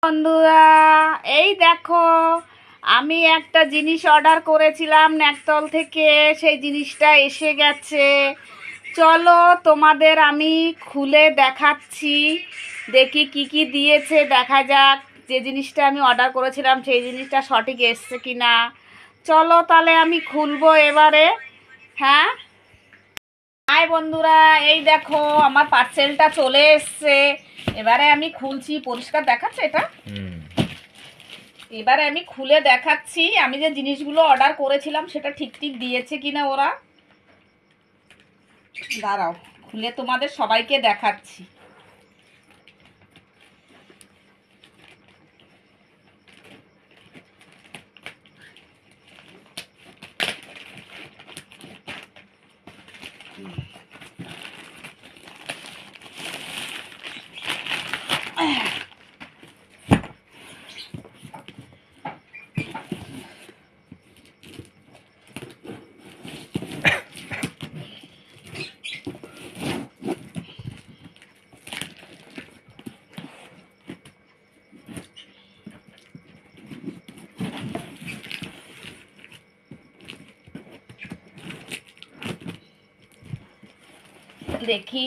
বন্ধুরা, এই দেখো আমি একটা জিনিস অর্ডার করেছিলাম নেকতল থেকে। সেই জিনিসটা এসে গেছে। চলো তোমাদের আমি খুলে দেখাচ্ছি, দেখি কি কি দিয়েছে, দেখা যাক যে জিনিসটা আমি অর্ডার করেছিলাম সেই জিনিসটা সঠিক এসছে কিনা। চলো তাহলে আমি খুলবো এবারে। হ্যাঁ, হাই বন্ধুরা, এই দেখো আমার পার্সেলটা চলে এসছে। এবারে আমি খুলছি। পরিষ্কার দেখাচ্ছে এটা? এবারে আমি খুলে দেখাচ্ছি আমি যে জিনিসগুলো অর্ডার করেছিলাম সেটা ঠিক ঠিক দিয়েছে কিনা ওরা। দাঁড়াও, খুলে তোমাদের সবাইকে দেখাচ্ছি। দেখি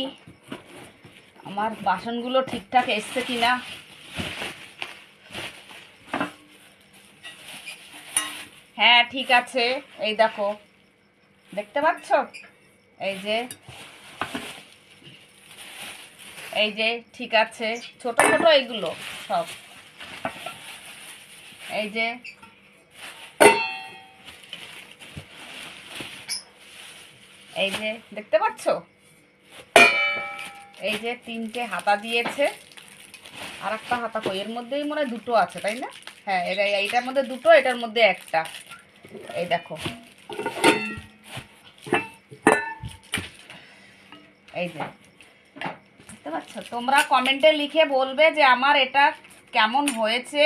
আমার বাসনগুলো ঠিকঠাক এসছে কিনা। হ্যাঁ ঠিক আছে, এই দেখো দেখতে পাচ্ছ, এই যে ঠিক আছে। ছোট ছোট এইগুলো সব, এই যে দেখতে পাচ্ছ, এই যে তিনটে হাতা দিয়েছে। আর একটা হাতা কই, এর মধ্যেই মনে হয় দুটো আছে, তাই না? হ্যাঁ, এইটার মধ্যে দুটো, এটার মধ্যে একটা। এই দেখো, এই যে দেখতে পাচ্ছ। তোমরা কমেন্টে লিখে বলবে যে আমার এটা কেমন হয়েছে।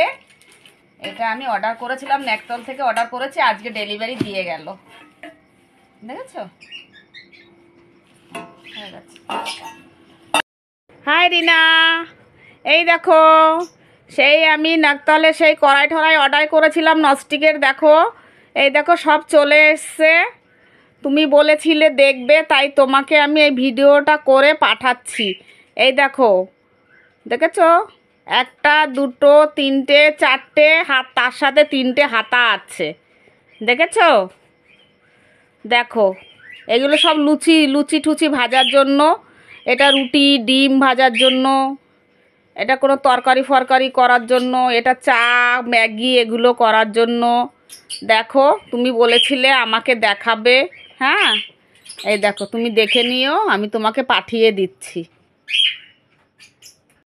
এটা আমি অর্ডার করেছিলাম নেকতল থেকে, অর্ডার করেছি, আজকে ডেলিভারি দিয়ে গেল। দেখেছো? হাই রিনা, এই দেখো সেই আমি নাকতলে সেই কড়াই ঠড়াই অর্ডার করেছিলাম ননস্টিকের। দেখো, এই দেখো সব চলে এসছে। তুমি বলেছিলে দেখবে, তাই তোমাকে আমি এই ভিডিওটা করে পাঠাচ্ছি। এই দেখো, দেখেছো? একটা, দুটো, তিনটে, চারটে হাত, তার সাথে তিনটে হাতা আছে। দেখেছো? দেখো, এগুলো সব লুচি লুচি টুচি ভাজার জন্য। এটা রুটি ডিম ভাজার জন্য, এটা কোনো তরকারি ফরকারি করার জন্য, এটা চা ম্যাগি এগুলো করার জন্য। দেখো, তুমি বলেছিলে আমাকে দেখাবে। হ্যাঁ, এই দেখো তুমি দেখে নিও, আমি তোমাকে পাঠিয়ে দিচ্ছি।